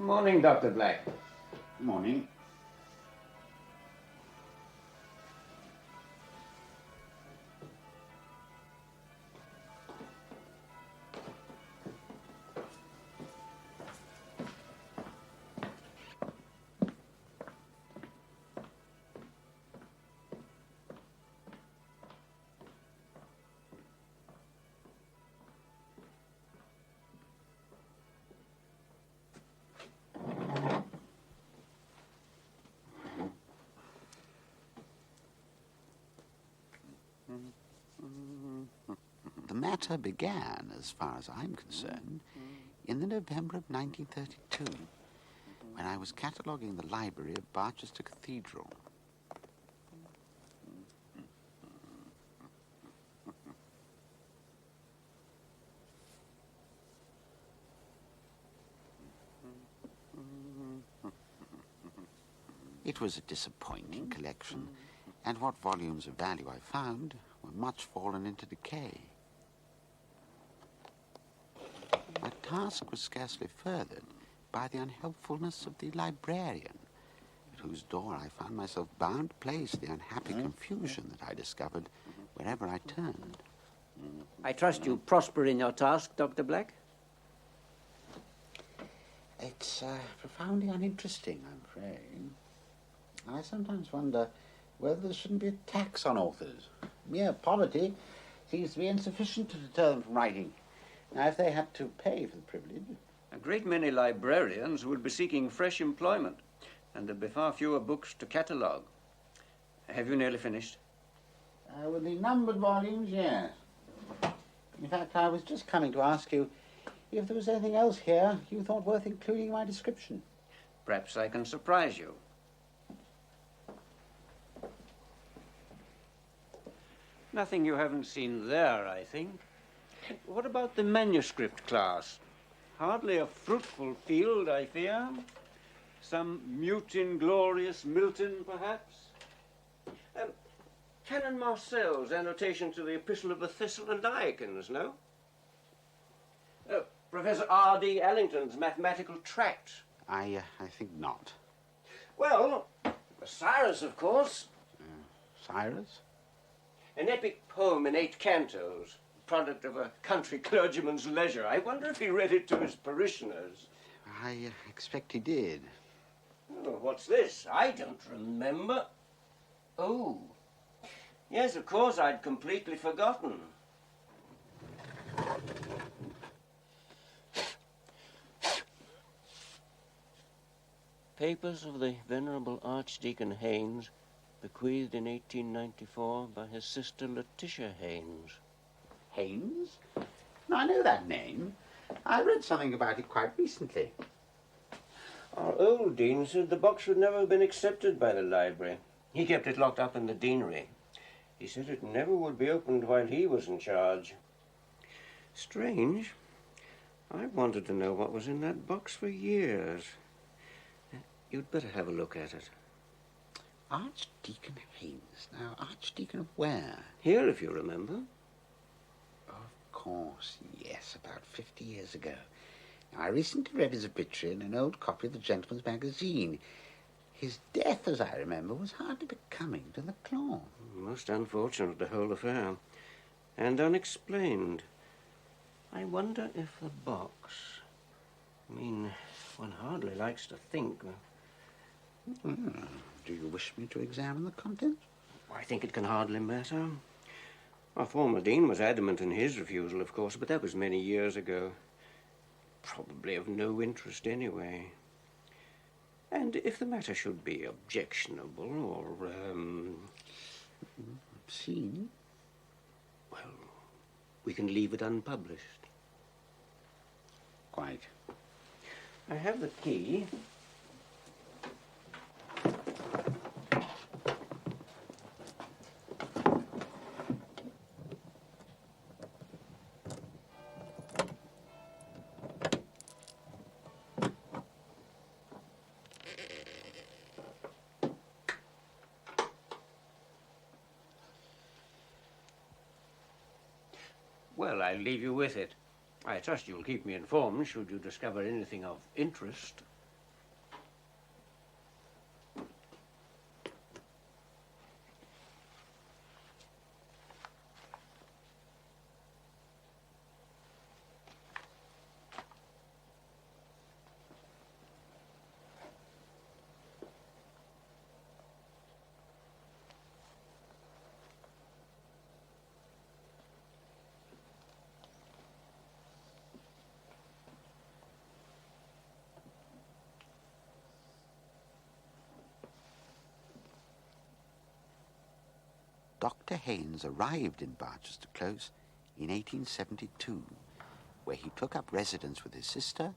Morning, Dr. Black. Morning. The matter began, as far as I'm concerned, in the November of 1932, when I was cataloguing the library of Barchester Cathedral. It was a disappointing collection, and what volumes of value I found were much fallen into decay. My task was scarcely furthered by the unhelpfulness of the librarian, at whose door I found myself bound to place the unhappy confusion that I discovered wherever I turned. I trust you prosper in your task, Dr. Black? It's profoundly uninteresting, I'm afraid. I sometimes wonder whether there shouldn't be a tax on authors. Mere poverty seems to be insufficient to deter them from writing. Now, if they had to pay for the privilege... A great many librarians would be seeking fresh employment, and there'd be far fewer books to catalogue. Have you nearly finished? With the numbered volumes, yes. In fact, I was just coming to ask you if there was anything else here you thought worth including in my description. Perhaps I can surprise you. Nothing you haven't seen there, I think. What about the manuscript class? Hardly a fruitful field, I fear. Some mute inglorious Milton, perhaps? Canon Marcel's annotation to the Epistle of the Thessalonians, no? Professor R.D. Allington's mathematical tract. I think not. Well, Cyrus, of course. Cyrus? An epic poem in 8 cantos, product of a country clergyman's leisure. I wonder if he read it to his parishioners. I expect he did. Oh, what's this? I don't remember. Oh. Yes, of course, I'd completely forgotten. Papers of the Venerable Archdeacon Haynes, bequeathed in 1894 by his sister Letitia Haynes. Haynes? No, I know that name. I read something about it quite recently. Our old dean said the box would never have been accepted by the library. He kept it locked up in the deanery. He said it never would be opened while he was in charge. Strange. I've wanted to know what was in that box for years. You'd better have a look at it. Archdeacon Haynes. Now, Archdeacon of where? Here, if you remember. Of course, yes, about 50 years ago. Now, I recently read his obituary in an old copy of the Gentleman's Magazine. His death, as I remember, was hardly becoming to the cloth. Most unfortunate, the whole affair. And unexplained. I wonder if the box... I mean, one hardly likes to think... Do you wish me to examine the contents? I think it can hardly matter. Our former dean was adamant in his refusal, of course, but that was many years ago. Probably of no interest anyway. And if the matter should be objectionable or, obscene, well, we can leave it unpublished. Quite. I have the key. Well, I'll leave you with it. I trust you'll keep me informed should you discover anything of interest. Dr. Haynes arrived in Barchester Close in 1872, where he took up residence with his sister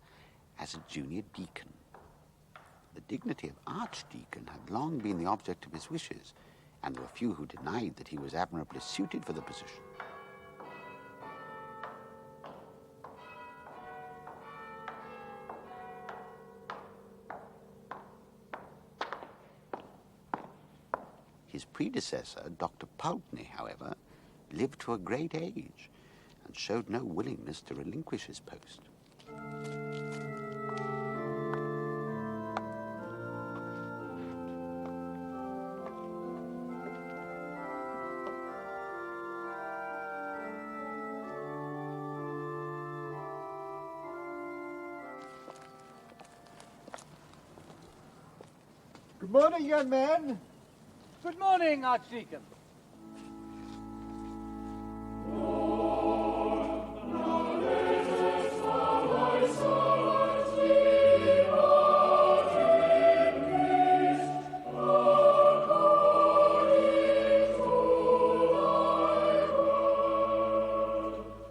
as a junior deacon. The dignity of archdeacon had long been the object of his wishes, and there were few who denied that he was admirably suited for the position. His predecessor, Dr. Pulteney, however, lived to a great age and showed no willingness to relinquish his post. Good morning, young man. Good morning, Archdeacon.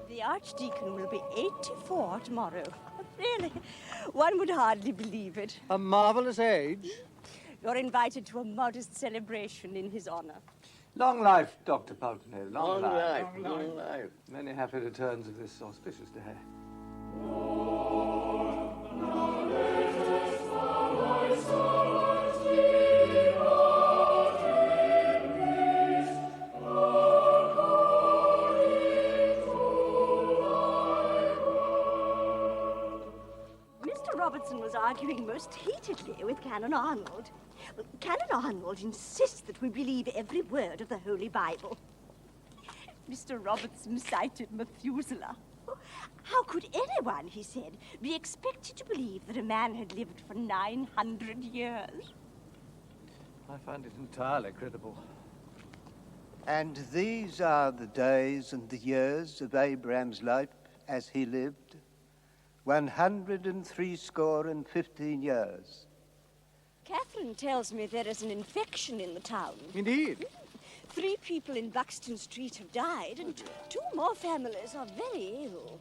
The Archdeacon will be 84 tomorrow. Really, one would hardly believe it. A marvellous age. You're invited to a modest celebration in his honor. Long life, Dr. Pulteney. Long Long life. life, long life. Many happy returns of this auspicious day. Mr. Robertson was arguing most heatedly with Canon Arnold. Well, Canon Arnold insists that we believe every word of the Holy Bible. Mr. Robertson cited Methuselah. How could anyone, he said, be expected to believe that a man had lived for 900 years? I find it entirely credible. And these are the days and the years of Abraham's life as he lived, 115 years. Catherine tells me there is an infection in the town. Indeed. 3 people in Buxton Street have died, and 2 more families are very ill.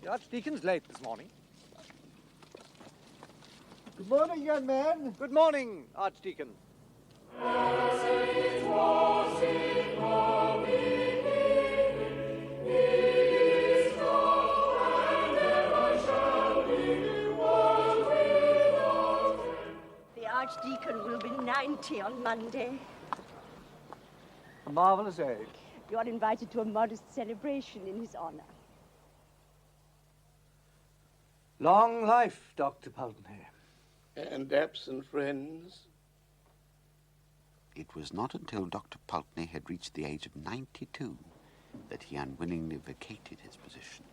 The Archdeacon's late this morning. Good morning, young man. Good morning, Archdeacon. The Archdeacon will be 90 on Monday. A marvellous age. You are invited to a modest celebration in his honor. Long life, Dr. Pulteney. And absent friends. It was not until Dr. Pulteney had reached the age of 92 that he unwillingly vacated his position.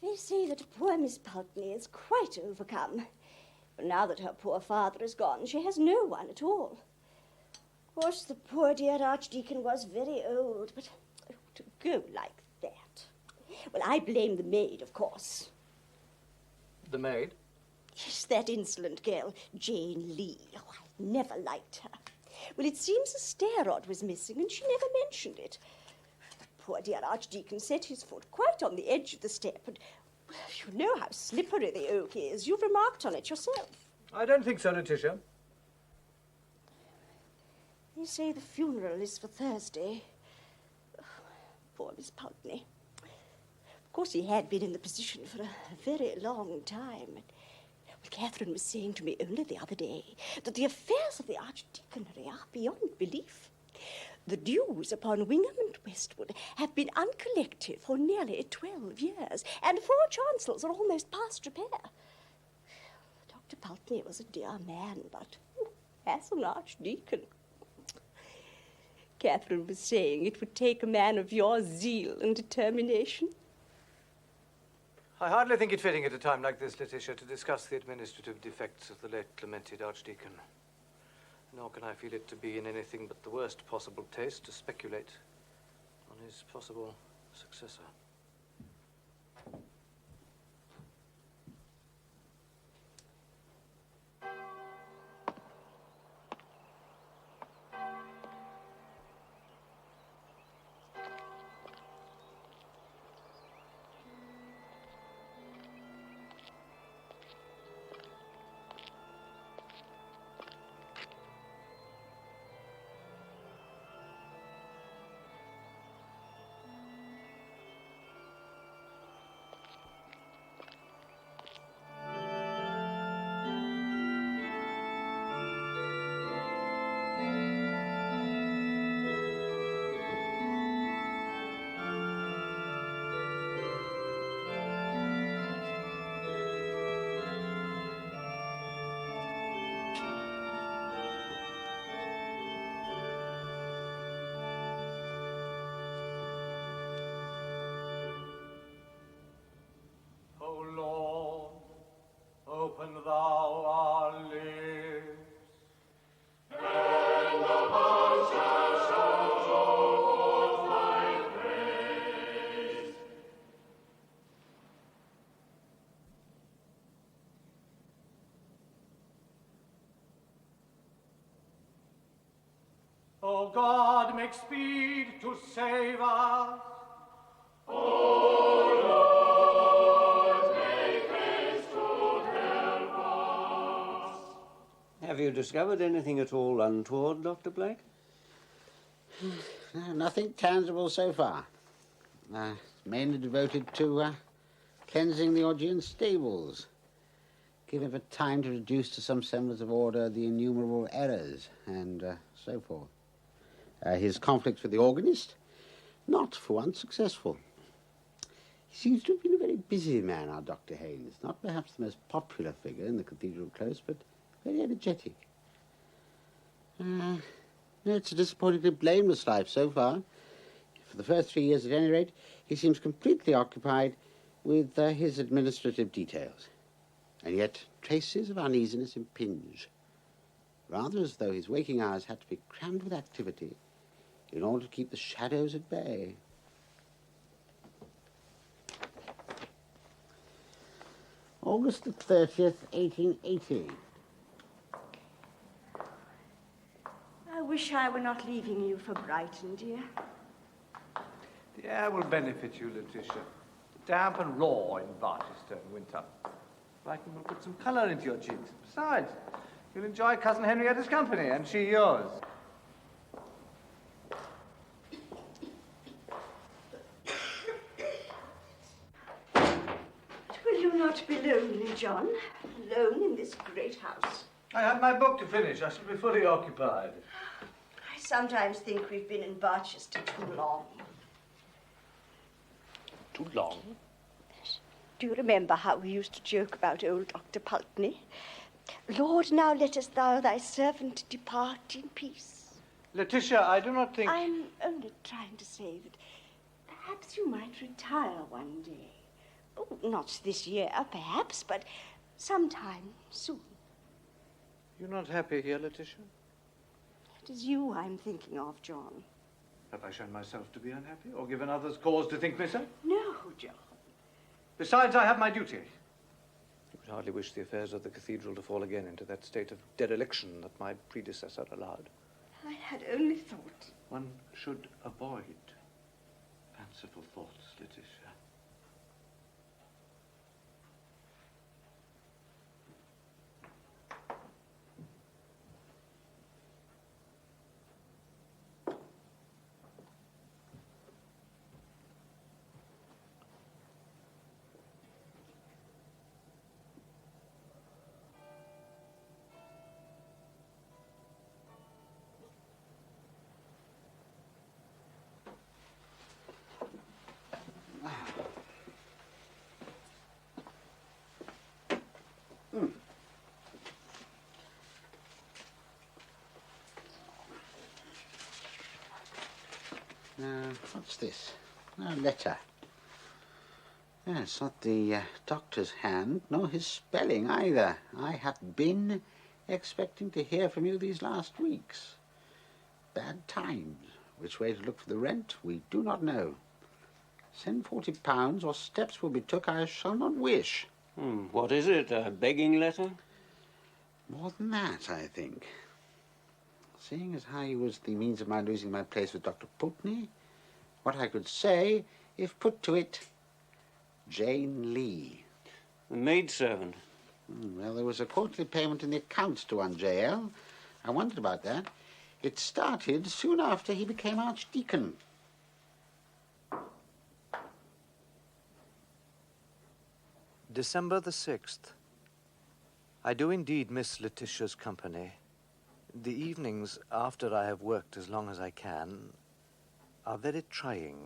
They say that poor Miss Pulteney is quite overcome. But now that her poor father is gone, she has no one at all. Of course, the poor dear Archdeacon was very old, but to go like that. Well, I blame the maid, of course. The maid? Yes, that insolent girl, Jane Lee. Oh, I never liked her. Well, it seems a stair rod was missing, and she never mentioned it. The poor dear Archdeacon set his foot quite on the edge of the step, and you know how slippery the oak is. You've remarked on it yourself. I don't think so, Letitia. They say the funeral is for Thursday. Oh, poor Miss Pulteney. Of course, he had been in the position for a very long time. Well, Catherine was saying to me only the other day that the affairs of the Archdeaconry are beyond belief. The dues upon Wingham and Westwood have been uncollected for nearly 12 years, and 4 chancels are almost past repair. Dr. Pulteney was a dear man, but as an archdeacon. Catherine was saying it would take a man of your zeal and determination. I hardly think it fitting at a time like this, Letitia, to discuss the administrative defects of the late lamented Archdeacon. Nor can I feel it to be in anything but the worst possible taste to speculate on his possible successor. O Lord, open thou our lips. O God, make speed to save us. Have you discovered anything at all untoward, Dr. Blake? No, nothing tangible so far. Mainly devoted to cleansing the Augean stables. Giving it time to reduce to some semblance of order the innumerable errors, and so forth. His conflicts with the organist, not for once successful. He seems to have been a very busy man, our Dr. Haynes. Not perhaps the most popular figure in the cathedral close, but very energetic. No, it's a disappointingly blameless life so far. For the first 3 years, at any rate, he seems completely occupied with his administrative details. And yet traces of uneasiness impinge, rather as though his waking hours had to be crammed with activity in order to keep the shadows at bay. August the 30th, 1880. I wish I were not leaving you for Brighton, dear. The air will benefit you, Letitia. Damp and raw in Barchester in winter. Brighton will put some colour into your cheeks. Besides, you'll enjoy Cousin Henrietta's company, and she yours. Will you not be lonely, John? Alone in this great house? I have my book to finish. I shall be fully occupied. I sometimes think we've been in Barchester too long. Too long? Do you remember how we used to joke about old Dr. Pulteney? Lord, now lettest thou thy servant depart in peace. Letitia, I do not think... I'm only trying to say that perhaps you might retire one day. Oh, not this year, perhaps, but sometime soon. You're not happy here, Letitia? It is you I'm thinking of, John. Have I shown myself to be unhappy, or given others cause to think me so? No, John. Besides, I have my duty. You would hardly wish the affairs of the cathedral to fall again into that state of dereliction that my predecessor allowed. I had only thought. One should avoid fanciful thoughts, Letitia. What's this? A letter. Yeah, it's not the doctor's hand, nor his spelling either. I have been expecting to hear from you these last weeks. Bad times. Which way to look for the rent, we do not know. Send £40 or steps will be took I shall not wish. What is it, a begging letter? More than that, I think. Seeing as how you was the means of my losing my place with Dr. Putney, what I could say, if put to it, Jane Lee. The maidservant. Well, there was a quarterly payment in the accounts to one J.L. I wondered about that. It started soon after he became Archdeacon. December the 6th. I do indeed miss Letitia's company. The evenings, after I have worked as long as I can, are very trying.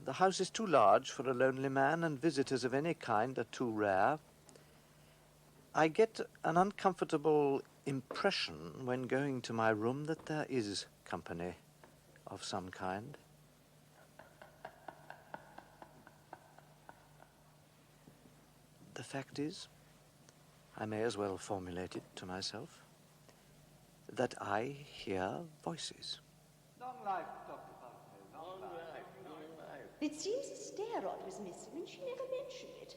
The house is too large for a lonely man, and visitors of any kind are too rare. I get an uncomfortable impression when going to my room that there is company of some kind. The fact is, I may as well formulate it to myself, that I hear voices. Long life, Dr. Barchester. Long life. It seems a stair rod was missing and she never mentioned it.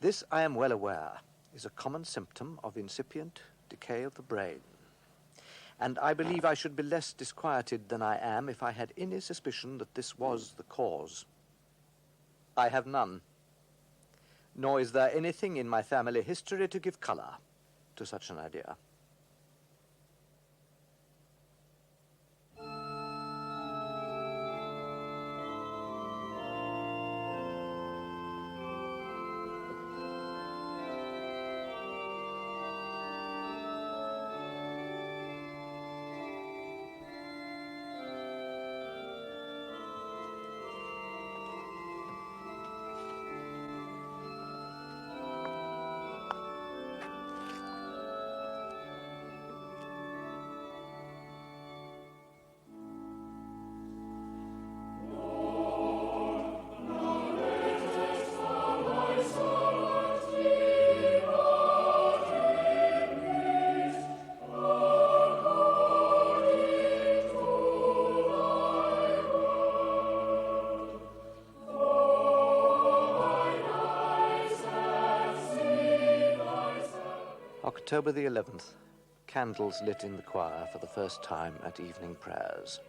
This, I am well aware, is a common symptom of incipient decay of the brain. And I believe I should be less disquieted than I am if I had any suspicion that this was the cause. I have none. Nor is there anything in my family history to give color to such an idea. October the 11th. Candles lit in the choir for the first time at evening prayers.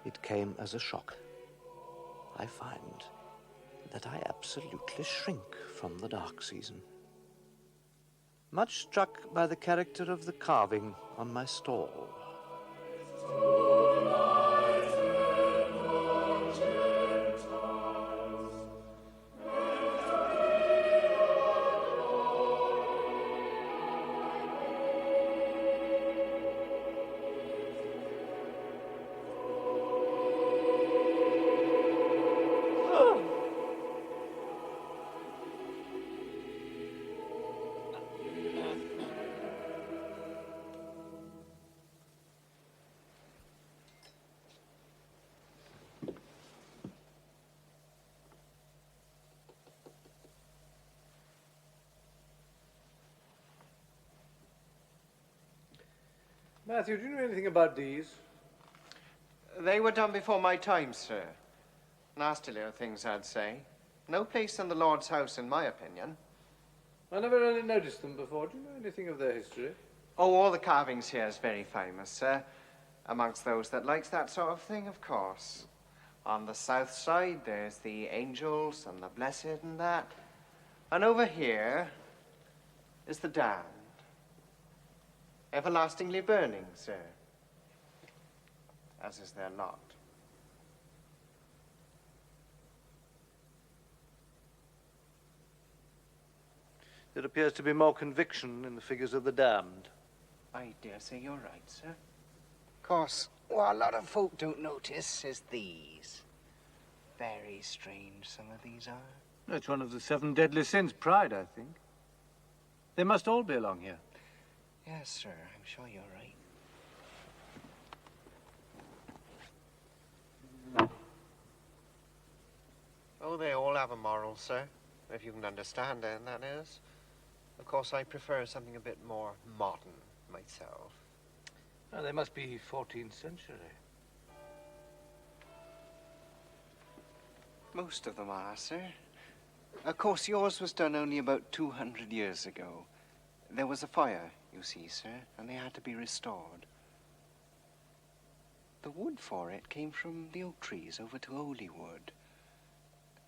It came as a shock. I find that I absolutely shrink from the dark season. Much struck by the character of the carving on my stall. Matthew, do you know anything about these? They were done before my time, sir. Nasty little things, I'd say. No place in the Lord's house, in my opinion. I never really noticed them before. Do you know anything of their history? Oh, all the carvings here is very famous, sir. Amongst those that likes that sort of thing, of course. On the south side, there's the angels and the blessed and that. And over here is the damned. Everlastingly burning, sir. As is their lot. There appears to be more conviction in the figures of the damned. I dare say you're right, sir. Of course, what a lot of folk don't notice is these. Very strange, some of these are. That's one of the 7 deadly sins, pride, I think. They must all be along here. Yes, sir, I'm sure you're right. Oh, they all have a moral, sir. If you can understand it, that is. Of course, I prefer something a bit more modern myself. Oh, they must be 14th century. Most of them are, sir. Of course, yours was done only about 200 years ago. There was a fire, you see, sir, and they had to be restored. The wood for it came from the oak trees over to Holywood.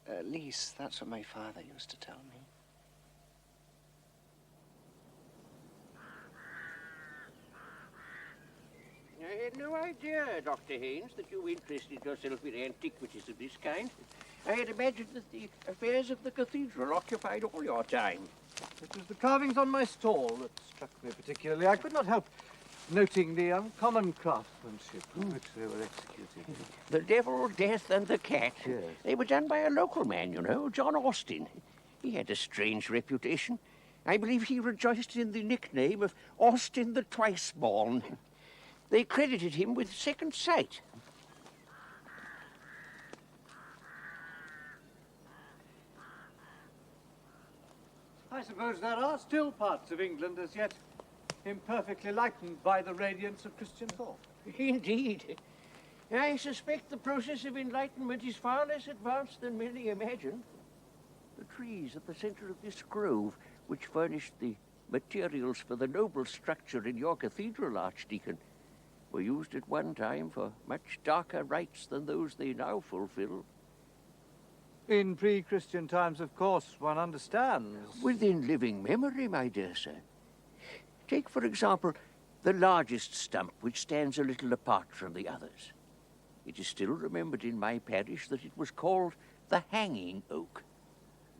At least, that's what my father used to tell me. I had no idea, Dr. Haynes, that you interested yourself in antiquities of this kind. I had imagined that the affairs of the cathedral occupied all your time. It was the carvings on my stall that struck me particularly. I could not help noting the uncommon craftsmanship with which they were executed. The Devil, Death, and the Cat. Yes. They were done by a local man, you know, John Austin. He had a strange reputation. I believe he rejoiced in the nickname of Austin the Twice-Born. They credited him with second sight. I suppose there are still parts of England as yet imperfectly lightened by the radiance of Christian thought. Indeed. I suspect the process of enlightenment is far less advanced than many imagine. The trees at the center of this grove, which furnished the materials for the noble structure in your cathedral, Archdeacon, were used at one time for much darker rites than those they now fulfill. In pre-Christian times, of course, one understands. Within living memory, my dear sir. Take, for example, the largest stump, which stands a little apart from the others. It is still remembered in my parish that it was called the Hanging Oak.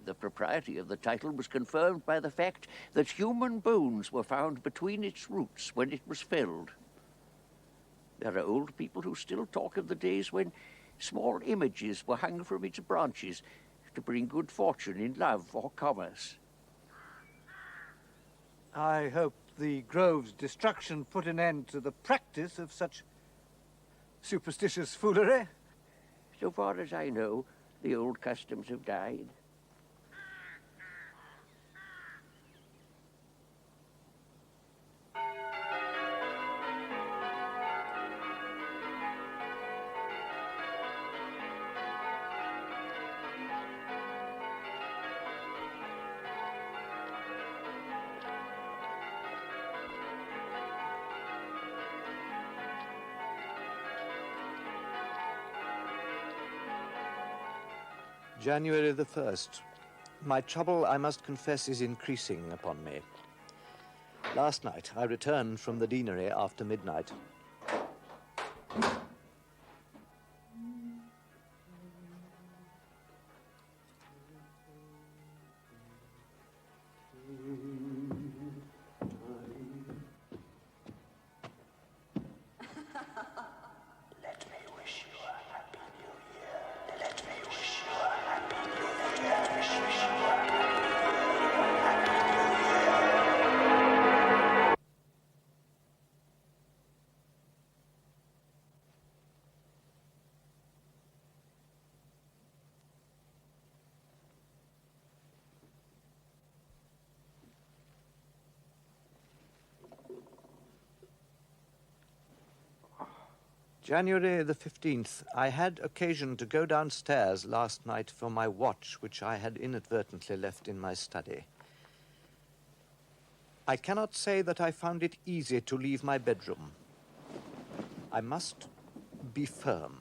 The propriety of the title was confirmed by the fact that human bones were found between its roots when it was felled. There are old people who still talk of the days when small images were hung from its branches to bring good fortune in love or commerce. I hope the grove's destruction put an end to the practice of such superstitious foolery. So far as I know, the old customs have died. January the 1st. My trouble, I must confess, is increasing upon me. Last night, I returned from the deanery after midnight. January the 15th. I had occasion to go downstairs last night for my watch, which I had inadvertently left in my study. I cannot say that I found it easy to leave my bedroom. I must be firm.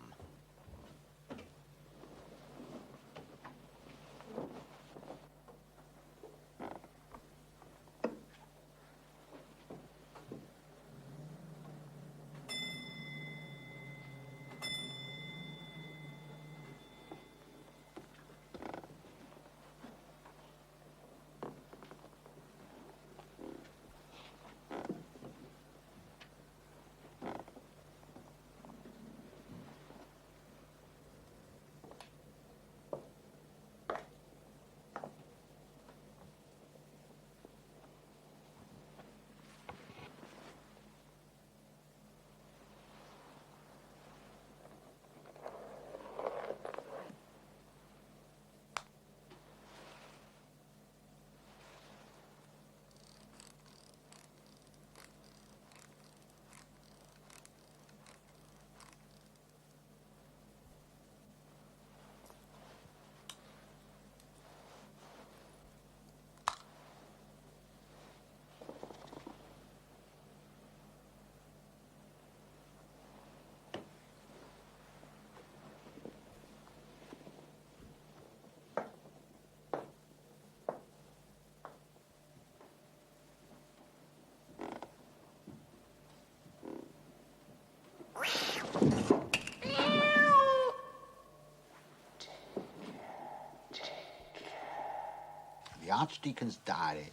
Archdeacon's diary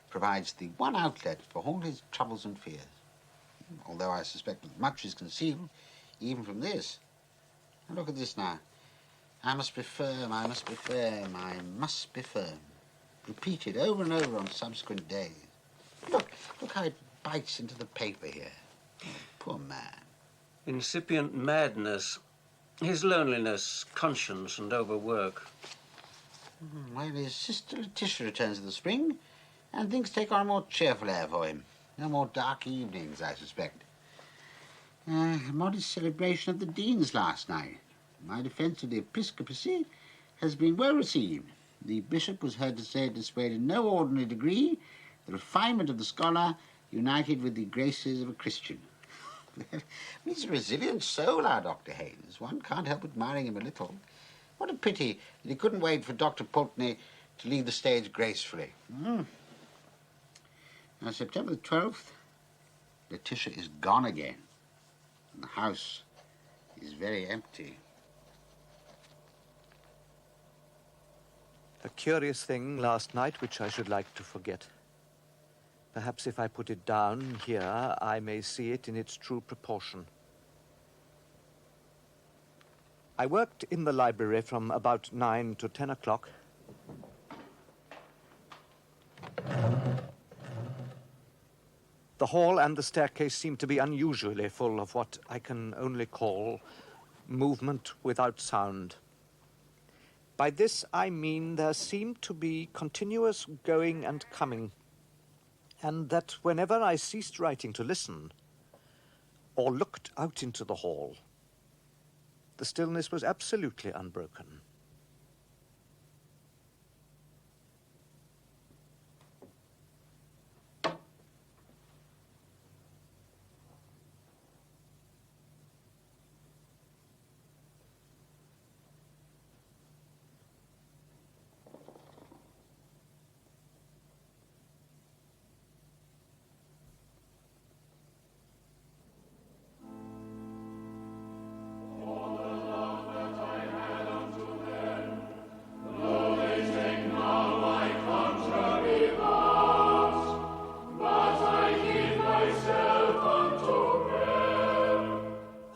provides the one outlet for all his troubles and fears. Although I suspect that much is concealed, even from this. Now look at this now. I must be firm, I must be firm, I must be firm. Repeated over and over on subsequent days. Look how it bites into the paper here. Oh, poor man. Incipient madness. His loneliness, conscience, and overwork. Well, his sister Letitia returns in the spring, and things take on a more cheerful air for him. No more dark evenings, I suspect. A modest celebration of the Deans last night. My defence of the episcopacy has been well received. The bishop was heard to say it displayed in no ordinary degree the refinement of the scholar united with the graces of a Christian. He's a resilient soul, our Dr. Haynes. One can't help admiring him a little. What a pity that he couldn't wait for Dr. Pulteney to leave the stage gracefully. Now, September the 12th, Letitia is gone again. And the house is very empty. A curious thing last night which I should like to forget. Perhaps if I put it down here, I may see it in its true proportion. I worked in the library from about 9 to 10 o'clock. The hall and the staircase seemed to be unusually full of what I can only call movement without sound. By this I mean there seemed to be continuous going and coming, and that whenever I ceased writing to listen, or looked out into the hall, the stillness was absolutely unbroken.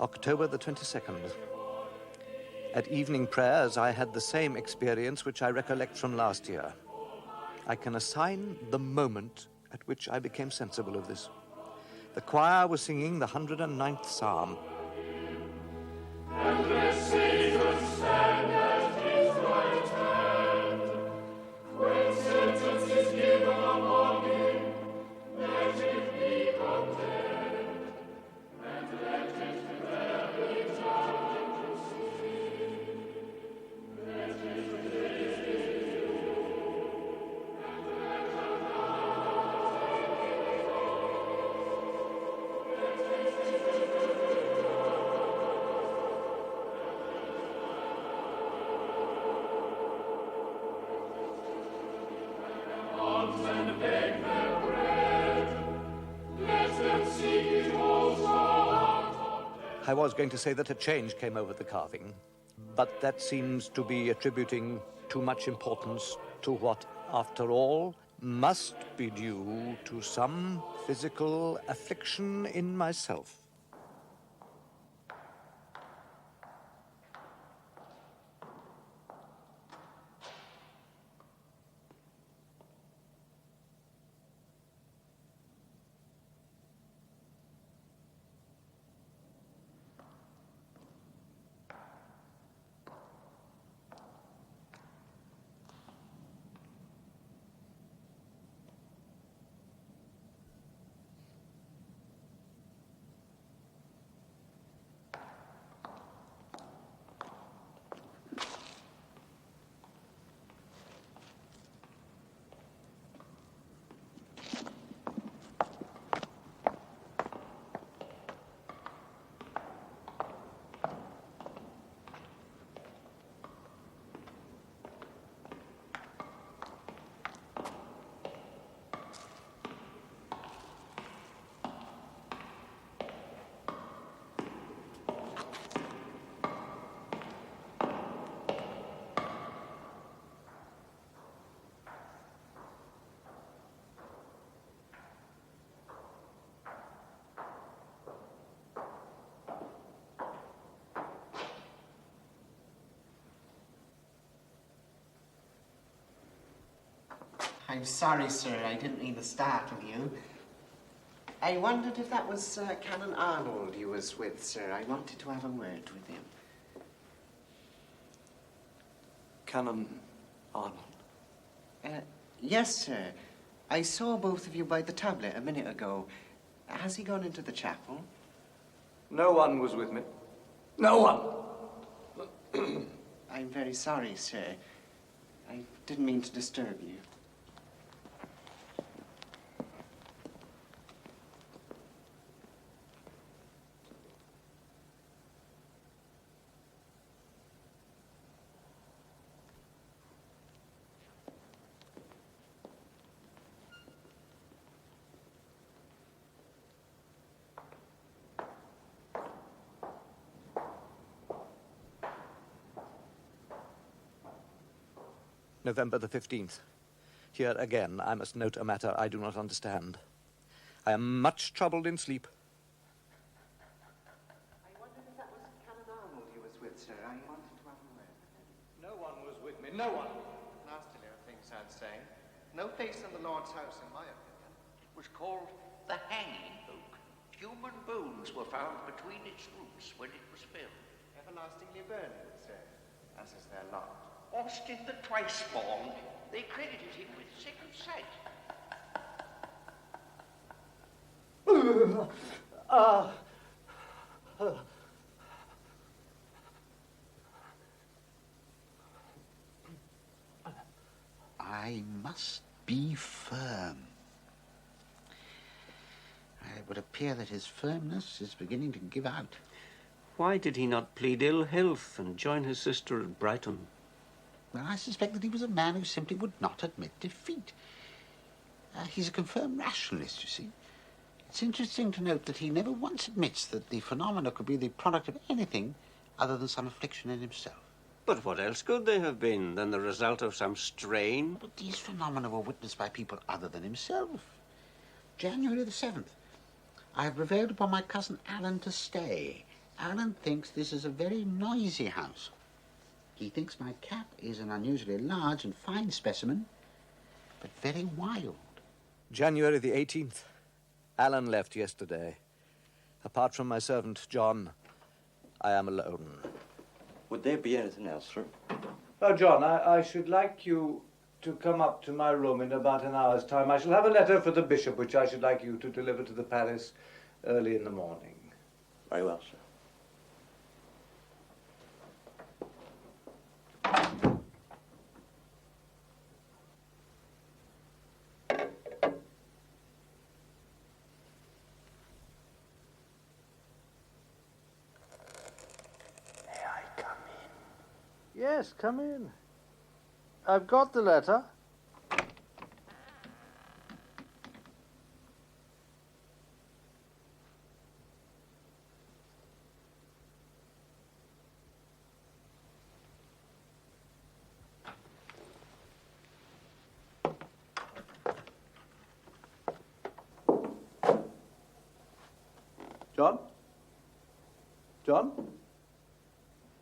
October the 22nd. At evening prayers, I had the same experience which I recollect from last year. I can assign the moment at which I became sensible of this. The choir was singing the 109th Psalm. And let Satan stand at his right hand. When sentence is given upon him, let it be condemned, and let it there be done to see. Let it please you, and let alms and beg their bread. Let them seek it also out of death. I was going to say that a change came over the carving, but that seems to be attributing too much importance to what, after all, must be due to some physical affliction in myself. I'm sorry, sir. I didn't mean to startle you. I wondered if that was Canon Arnold you was with, sir. I wanted to have a word with him. Canon Arnold? Yes, sir. I saw both of you by the tablet a minute ago. Has he gone into the chapel? No one was with me. No one! I'm very sorry, sir. I didn't mean to disturb you. November the 15th. Here again, I must note a matter I do not understand. I am much troubled in sleep. I wondered if that was Canon Arnold you was with, sir. I wanted to have a word with him. No one was with me. No one. Nasty little things, I'd say. No place in the Lord's house, in my opinion. It was called the Hanging Oak. Human bones were found between its roots when it was filled. Everlastingly burning, sir, as is their lot. Austin the Twice-Born, they credited him with second sight. I must be firm. It would appear that his firmness is beginning to give out. Why did he not plead ill health and join his sister at Brighton? Well, I suspect that he was a man who simply would not admit defeat. He's a confirmed rationalist, you see. It's interesting to note that he never once admits that the phenomena could be the product of anything other than some affliction in himself. But what else could they have been than the result of some strain? But these phenomena were witnessed by people other than himself. January the 7th. I have prevailed upon my cousin Alan to stay. Alan thinks this is a very noisy house. He thinks my cat is an unusually large and fine specimen, but very wild. January the 18th. Alan left yesterday. Apart from my servant, John, I am alone. Would there be anything else, sir? Oh, John, I should like you to come up to my room in about an hour's time. I shall have a letter for the bishop, which I should like you to deliver to the palace early in the morning. Very well, sir. Yes, come in. I've got the letter. John? John?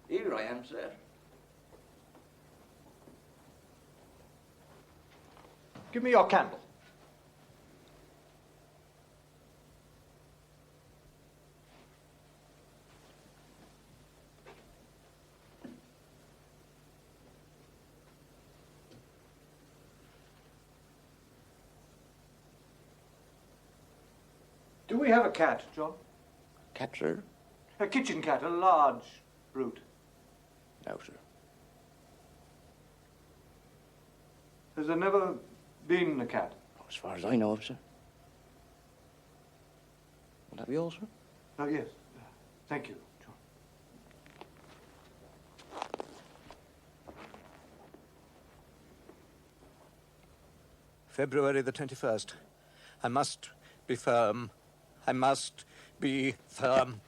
Here I am, sir. Give me your candle. Do we have a cat, John? Cat, sir? A kitchen cat, a large brute. No, sir. Has there never been a cat? As far as I know of, sir. Will that be all, sir? Oh, yes. Thank you, John. February the 21st. I must be firm. I must be firm.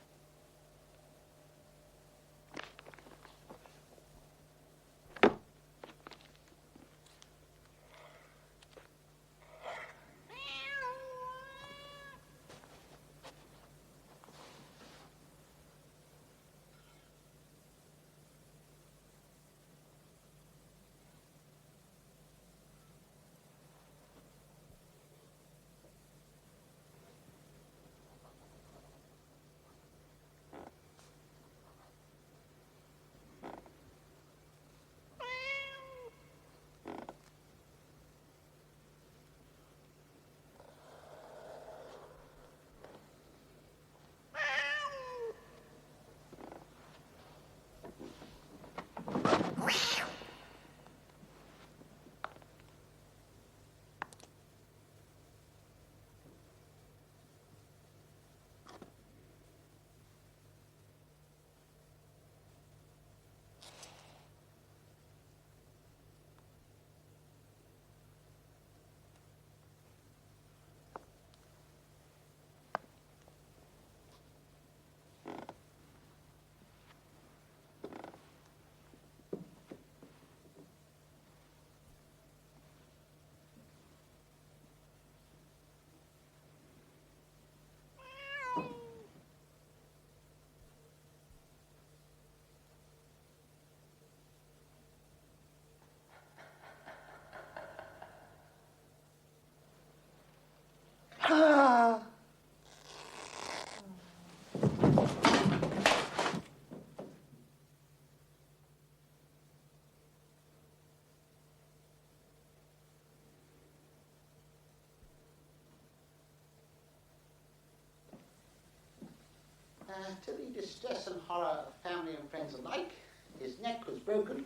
to the distress and horror of family and friends alike, his neck was broken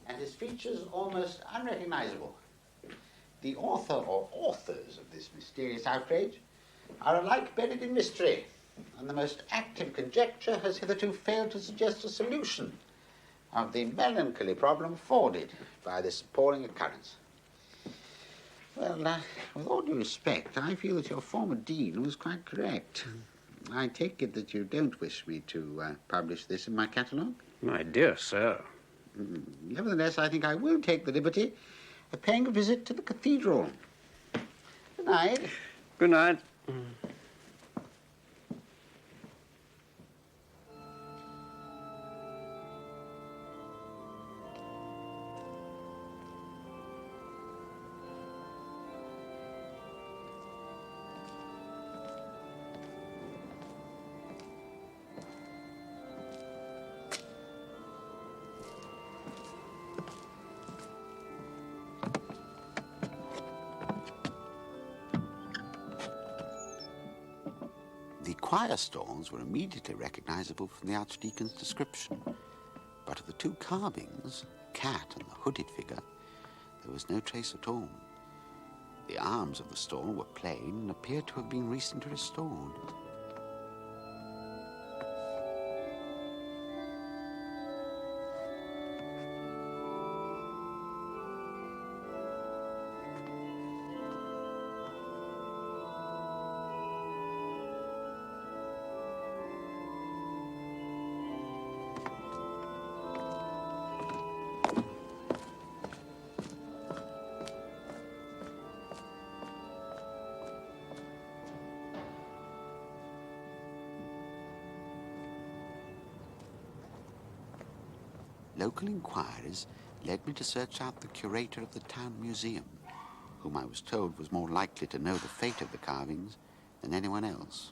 and his features almost unrecognizable. The author or authors of this mysterious outrage are alike buried in mystery, and the most active conjecture has hitherto failed to suggest a solution of the melancholy problem afforded by this appalling occurrence. Well, with all due respect, I feel that your former dean was quite correct. I take it that you don't wish me to publish this in my catalogue? My dear sir. Nevertheless, I think I will take the liberty of paying a visit to the cathedral. Good night. Good night. The choir stalls were immediately recognizable from the Archdeacon's description, but of the two carvings, the cat and the hooded figure, there was no trace at all. The arms of the stall were plain and appeared to have been recently restored. Local inquiries led me to search out the curator of the town museum, whom I was told was more likely to know the fate of the carvings than anyone else.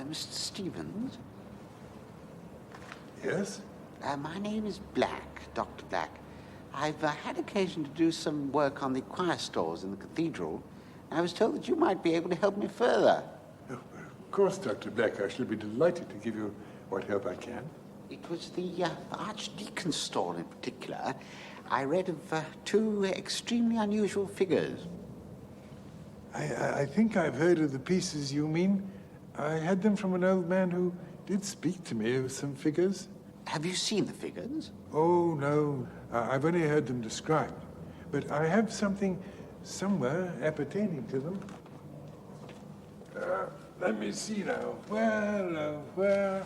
Mr. Stevens? Yes? My name is Black, Dr. Black. I've had occasion to do some work on the choir stalls in the cathedral. I was told that you might be able to help me further. Oh, of course, Dr. Black. I shall be delighted to give you what help I can. It was the Archdeacon's stall in particular. I read of two extremely unusual figures. I think I've heard of the pieces you mean. I had them from an old man who did speak to me of some figures. Have you seen the figures? Oh, no. I've only heard them described. But I have something somewhere appertaining to them. Let me see now. Where?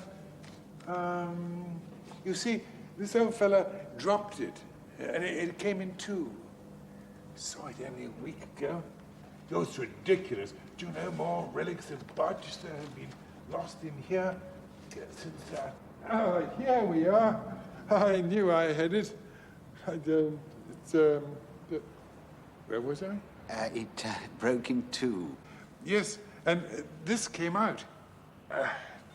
You see, this old fella dropped it, and it came in two. I saw it only a week ago. Oh, it's ridiculous. Do you know more relics of Barchester have been lost in here since here we are. I knew I had it. Where was I? It broke in two. Yes, and this came out.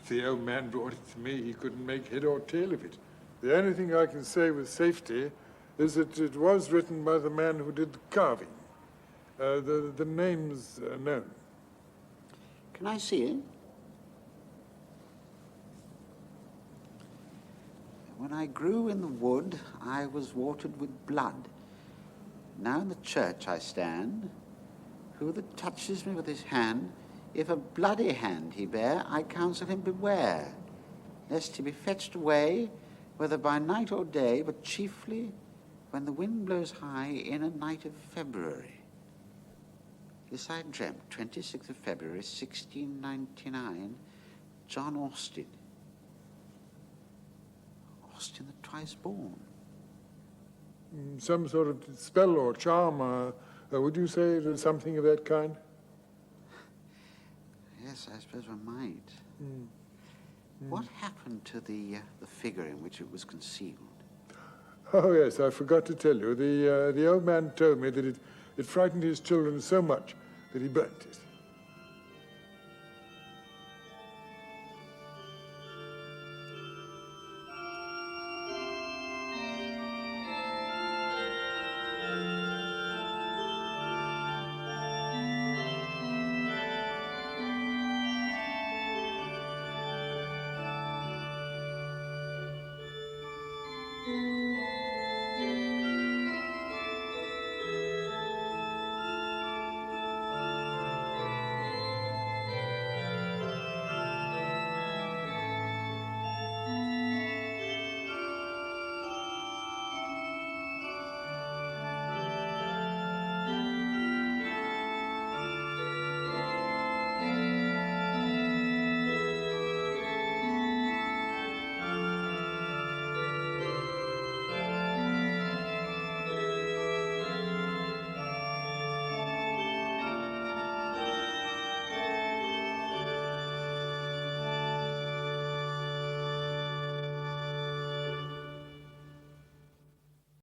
The old man brought it to me. He couldn't make head or tail of it. The only thing I can say with safety is that it was written by the man who did the carving. The name's known. Can I see it? When I grew in the wood, I was watered with blood. Now in the church I stand. Who that touches me with his hand, if a bloody hand he bear, I counsel him beware, lest he be fetched away, whether by night or day, but chiefly when the wind blows high in a night of February. This I dreamt, 26th of February, 1699, John Austin. Austin the twice born. Some sort of spell or charm, would you say it was something of that kind? Yes, I suppose one might. What happened to the figure in which it was concealed? Oh, yes, I forgot to tell you. The old man told me that It frightened his children so much that he burnt it.